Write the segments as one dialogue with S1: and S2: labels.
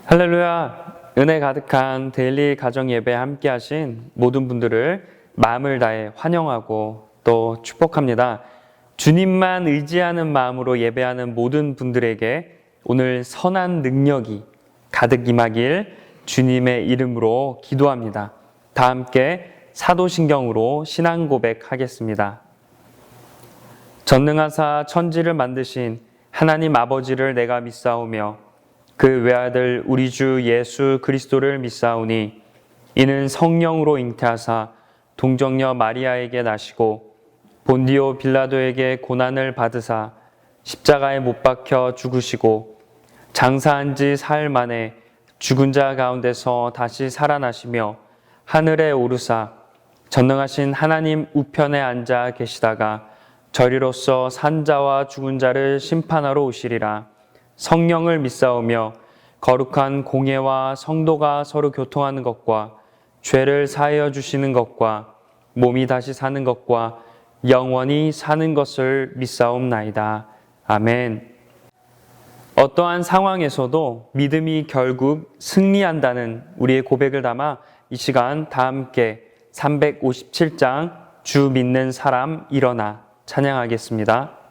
S1: 할렐루야! 은혜 가득한 데일리 가정 예배에 함께 하신 모든 분들을 마음을 다해 환영하고 또 축복합니다. 주님만 의지하는 마음으로 예배하는 모든 분들에게 오늘 선한 능력이 가득 임하길 주님의 이름으로 기도합니다. 다 함께 사도신경으로 신앙 고백하겠습니다. 전능하사 천지를 만드신 하나님 아버지를 내가 믿사오며 그 외아들 우리 주 예수 그리스도를 믿사오니 이는 성령으로 잉태하사 동정녀 마리아에게 나시고 본디오 빌라도에게 고난을 받으사 십자가에 못 박혀 죽으시고 장사한 지 사흘 만에 죽은 자 가운데서 다시 살아나시며 하늘에 오르사 전능하신 하나님 우편에 앉아 계시다가 저리로서 산 자와 죽은 자를 심판하러 오시리라. 성령을 믿사오며 거룩한 공예와 성도가 서로 교통하는 것과 죄를 사하여 주시는 것과 몸이 다시 사는 것과 영원히 사는 것을 믿사옵나이다. 아멘. 어떠한 상황에서도 믿음이 결국 승리한다는 우리의 고백을 담아 이 시간 다 함께 357장 주 믿는 사람 일어나 찬양하겠습니다.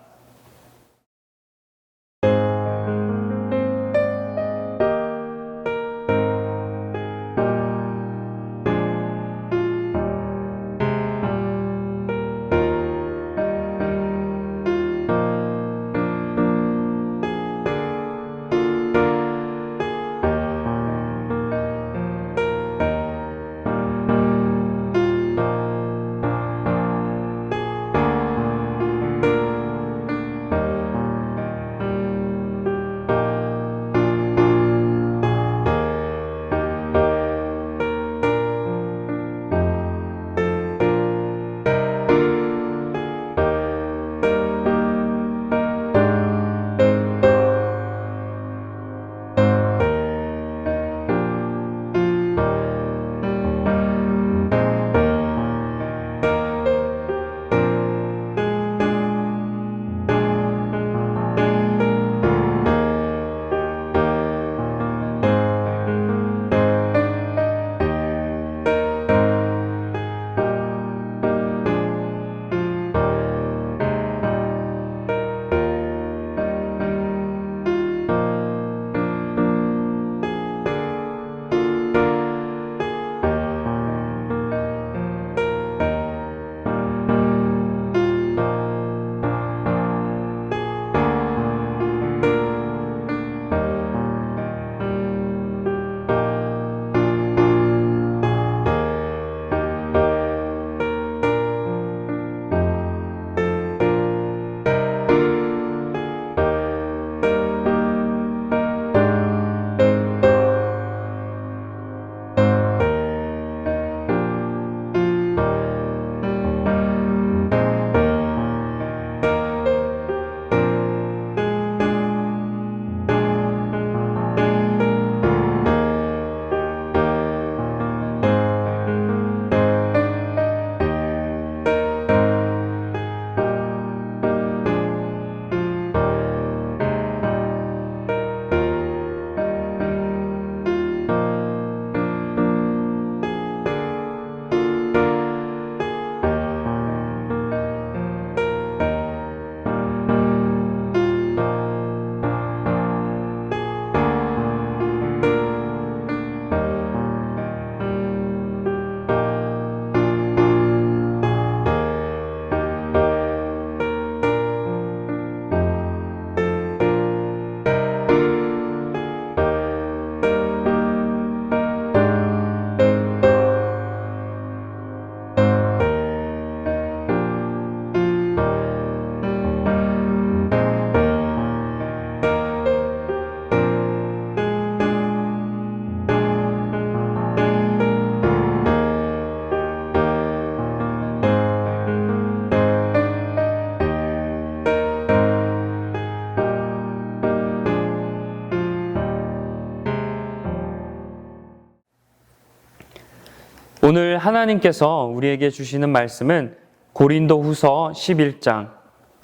S1: 오늘 하나님께서 우리에게 주시는 말씀은 고린도후서 11장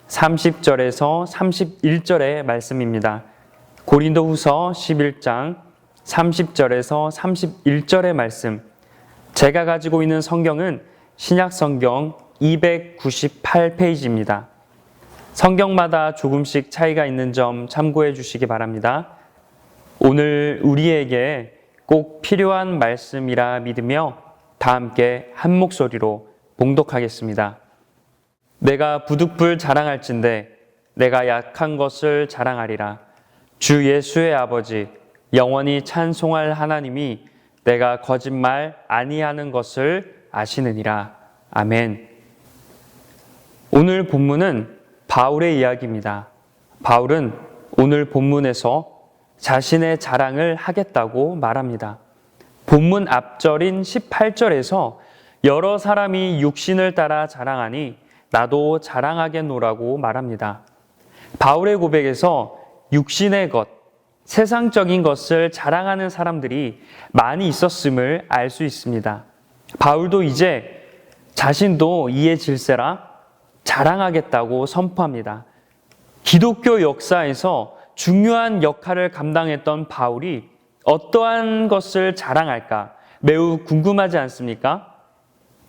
S1: 30절에서 31절의 말씀입니다. 고린도후서 11장 30절에서 31절의 말씀. 제가 가지고 있는 성경은 신약 성경 298페이지입니다. 성경마다 조금씩 차이가 있는 점 참고해 주시기 바랍니다. 오늘 우리에게 꼭 필요한 말씀이라 믿으며 다 함께 한 목소리로 봉독하겠습니다. 내가 부득불 자랑할진대 내가 약한 것을 자랑하리라. 주 예수의 아버지 영원히 찬송할 하나님이 내가 거짓말 아니하는 것을 아시느니라. 아멘. 오늘 본문은 바울의 이야기입니다. 바울은 오늘 본문에서 자신의 자랑을 하겠다고 말합니다. 본문 앞절인 18절에서 여러 사람이 육신을 따라 자랑하니 나도 자랑하겠노라고 말합니다. 바울의 고백에서 육신의 것, 세상적인 것을 자랑하는 사람들이 많이 있었음을 알 수 있습니다. 바울도 이제 자신도 이에 질세라 자랑하겠다고 선포합니다. 기독교 역사에서 중요한 역할을 감당했던 바울이 어떠한 것을 자랑할까 매우 궁금하지 않습니까?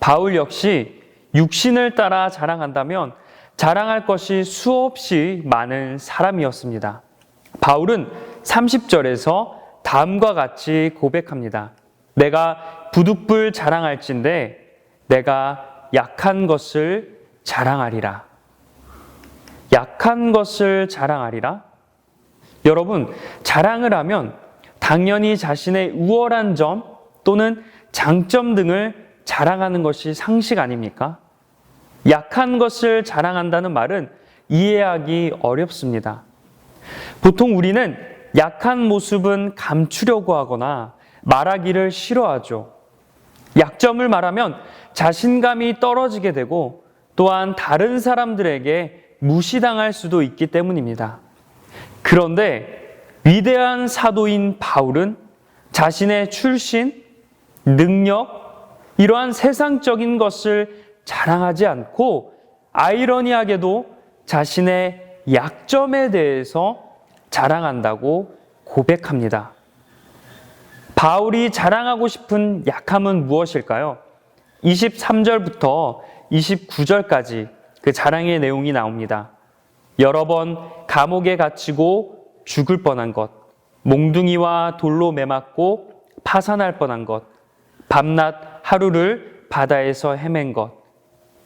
S1: 바울 역시 육신을 따라 자랑한다면 자랑할 것이 수없이 많은 사람이었습니다. 바울은 30절에서 다음과 같이 고백합니다. 내가 부득불 자랑할진대 내가 약한 것을 자랑하리라. 약한 것을 자랑하리라? 여러분, 자랑을 하면 당연히 자신의 우월한 점 또는 장점 등을 자랑하는 것이 상식 아닙니까? 약한 것을 자랑한다는 말은 이해하기 어렵습니다. 보통 우리는 약한 모습은 감추려고 하거나 말하기를 싫어하죠. 약점을 말하면 자신감이 떨어지게 되고 또한 다른 사람들에게 무시당할 수도 있기 때문입니다. 그런데 위대한 사도인 바울은 자신의 출신, 능력, 이러한 세상적인 것을 자랑하지 않고 아이러니하게도 자신의 약점에 대해서 자랑한다고 고백합니다. 바울이 자랑하고 싶은 약함은 무엇일까요? 23절부터 29절까지 그 자랑의 내용이 나옵니다. 여러 번 감옥에 갇히고 죽을 뻔한 것, 몽둥이와 돌로 매맞고 파산할 뻔한 것, 밤낮 하루를 바다에서 헤맨 것,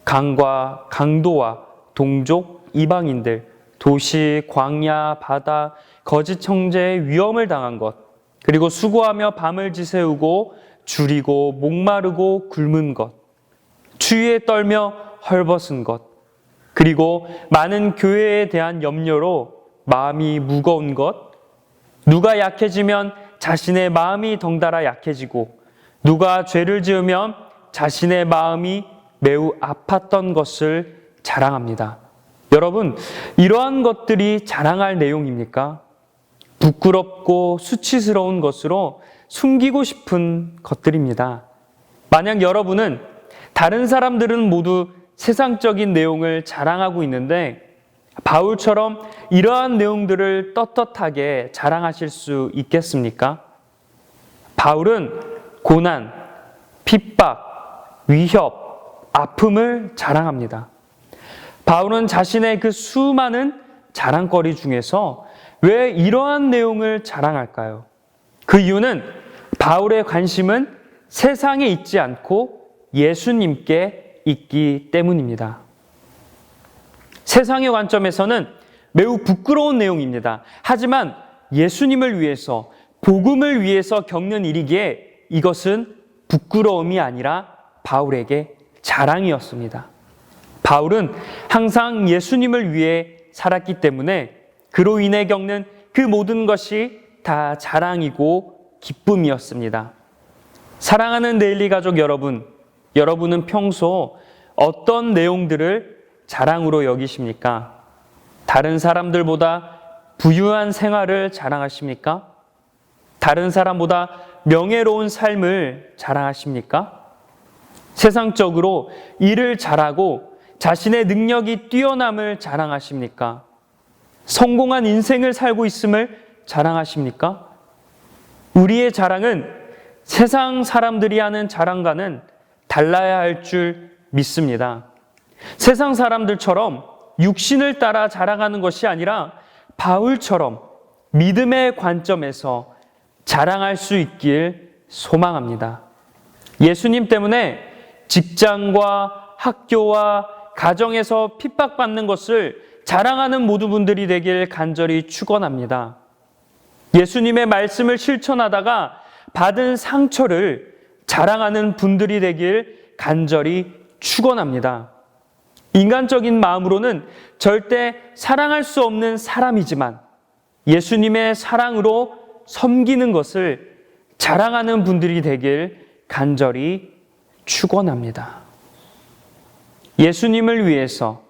S1: 강과 강도와 동족, 이방인들, 도시, 광야, 바다, 거짓 청제의 위험을 당한 것, 그리고 수고하며 밤을 지새우고 줄이고 목마르고 굶은 것, 추위에 떨며 헐벗은 것, 그리고 많은 교회에 대한 염려로 마음이 무거운 것, 누가 약해지면 자신의 마음이 덩달아 약해지고 누가 죄를 지으면 자신의 마음이 매우 아팠던 것을 자랑합니다. 여러분, 이러한 것들이 자랑할 내용입니까? 부끄럽고 수치스러운 것으로 숨기고 싶은 것들입니다. 만약 여러분은 다른 사람들은 모두 세상적인 내용을 자랑하고 있는데 바울처럼 이러한 내용들을 떳떳하게 자랑하실 수 있겠습니까? 바울은 고난, 핍박, 위협, 아픔을 자랑합니다. 바울은 자신의 그 수많은 자랑거리 중에서 왜 이러한 내용을 자랑할까요? 그 이유는 바울의 관심은 세상에 있지 않고 예수님께 있기 때문입니다. 세상의 관점에서는 매우 부끄러운 내용입니다. 하지만 예수님을 위해서, 복음을 위해서 겪는 일이기에 이것은 부끄러움이 아니라 바울에게 자랑이었습니다. 바울은 항상 예수님을 위해 살았기 때문에 그로 인해 겪는 그 모든 것이 다 자랑이고 기쁨이었습니다. 사랑하는 데일리 가족 여러분, 여러분은 평소 어떤 내용들을 자랑으로 여기십니까? 다른 사람들보다 부유한 생활을 자랑하십니까? 다른 사람보다 명예로운 삶을 자랑하십니까? 세상적으로 일을 잘하고 자신의 능력이 뛰어남을 자랑하십니까? 성공한 인생을 살고 있음을 자랑하십니까? 우리의 자랑은 세상 사람들이 하는 자랑과는 달라야 할 줄 믿습니다. 세상 사람들처럼 육신을 따라 자랑하는 것이 아니라 바울처럼 믿음의 관점에서 자랑할 수 있길 소망합니다. 예수님 때문에 직장과 학교와 가정에서 핍박받는 것을 자랑하는 모든 분들이 되길 간절히 축원합니다. 예수님의 말씀을 실천하다가 받은 상처를 자랑하는 분들이 되길 간절히 축원합니다. 인간적인 마음으로는 절대 사랑할 수 없는 사람이지만 예수님의 사랑으로 섬기는 것을 자랑하는 분들이 되길 간절히 축원합니다. 예수님을 위해서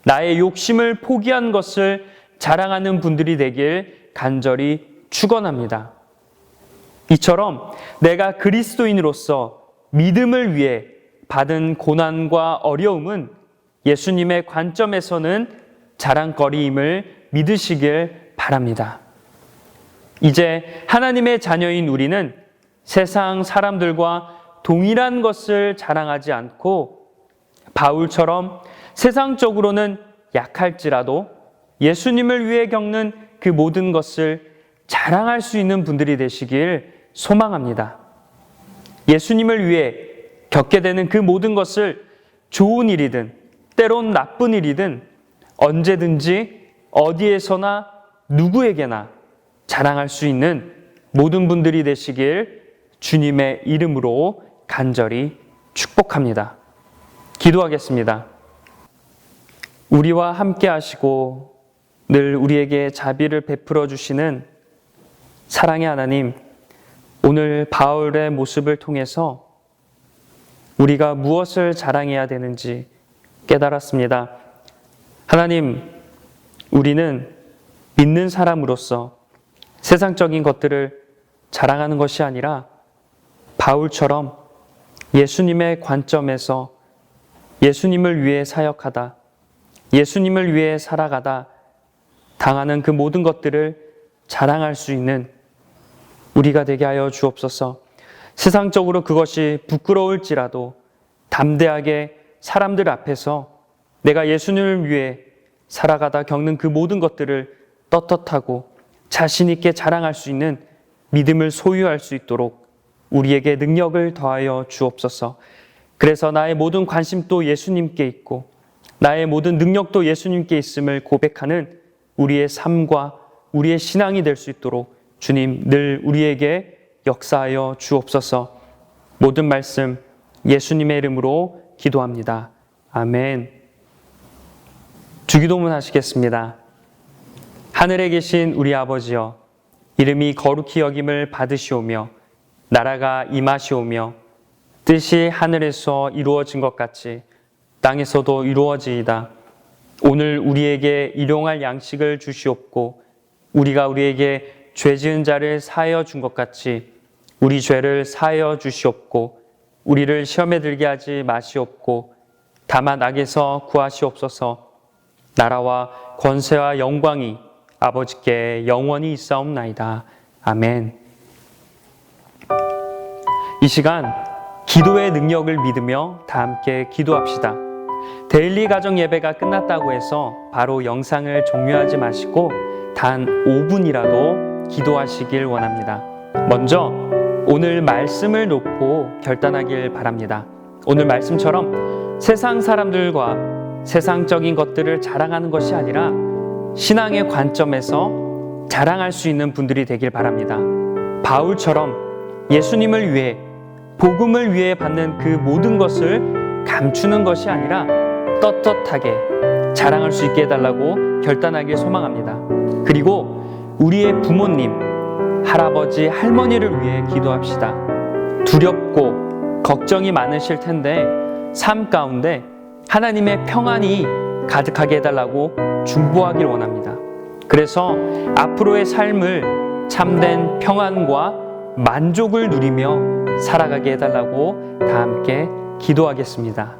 S1: 나의 욕심을 포기한 것을 자랑하는 분들이 되길 간절히 축원합니다. 이처럼 내가 그리스도인으로서 믿음을 위해 받은 고난과 어려움은 예수님의 관점에서는 자랑거리임을 믿으시길 바랍니다. 이제 하나님의 자녀인 우리는 세상 사람들과 동일한 것을 자랑하지 않고 바울처럼 세상적으로는 약할지라도 예수님을 위해 겪는 그 모든 것을 자랑할 수 있는 분들이 되시길 소망합니다. 예수님을 위해 겪게 되는 그 모든 것을 좋은 일이든 때론 나쁜 일이든 언제든지 어디에서나 누구에게나 자랑할 수 있는 모든 분들이 되시길 주님의 이름으로 간절히 축복합니다. 기도하겠습니다. 우리와 함께 하시고 늘 우리에게 자비를 베풀어 주시는 사랑의 하나님, 오늘 바울의 모습을 통해서 우리가 무엇을 자랑해야 되는지 깨달았습니다. 하나님, 우리는 믿는 사람으로서 세상적인 것들을 자랑하는 것이 아니라 바울처럼 예수님의 관점에서 예수님을 위해 사역하다, 예수님을 위해 살아가다 당하는 그 모든 것들을 자랑할 수 있는 우리가 되게 하여 주옵소서. 세상적으로 그것이 부끄러울지라도 담대하게 사람들 앞에서 내가 예수님을 위해 살아가다 겪는 그 모든 것들을 떳떳하고 자신 있게 자랑할 수 있는 믿음을 소유할 수 있도록 우리에게 능력을 더하여 주옵소서. 그래서 나의 모든 관심도 예수님께 있고 나의 모든 능력도 예수님께 있음을 고백하는 우리의 삶과 우리의 신앙이 될 수 있도록 주님 늘 우리에게 역사하여 주옵소서. 모든 말씀 예수님의 이름으로 기도합니다. 아멘. 주기도문 하시겠습니다. 하늘에 계신 우리 아버지여, 이름이 거룩히 여김을 받으시오며 나라가 임하시오며 뜻이 하늘에서 이루어진 것 같이 땅에서도 이루어지이다. 오늘 우리에게 일용할 양식을 주시옵고 우리가 우리에게 죄 지은 자를 사하여 준 것 같이 우리 죄를 사하여 주시옵고 우리를 시험에 들게 하지 마시옵고 다만 악에서 구하시옵소서. 나라와 권세와 영광이 아버지께 영원히 있사옵나이다. 아멘. 이 시간 기도의 능력을 믿으며 다 함께 기도합시다. 데일리 가정 예배가 끝났다고 해서 바로 영상을 종료하지 마시고 단 5분이라도 기도하시길 원합니다. 먼저 오늘 말씀을 놓고 결단하길 바랍니다. 오늘 말씀처럼 세상 사람들과 세상적인 것들을 자랑하는 것이 아니라 신앙의 관점에서 자랑할 수 있는 분들이 되길 바랍니다. 바울처럼 예수님을 위해 복음을 위해 받는 그 모든 것을 감추는 것이 아니라 떳떳하게 자랑할 수 있게 해달라고 결단하길 소망합니다. 그리고 우리의 부모님, 할아버지, 할머니를 위해 기도합시다. 두렵고 걱정이 많으실 텐데 삶 가운데 하나님의 평안이 가득하게 해달라고 중보하길 원합니다. 그래서 앞으로의 삶을 참된 평안과 만족을 누리며 살아가게 해달라고 다 함께 기도하겠습니다.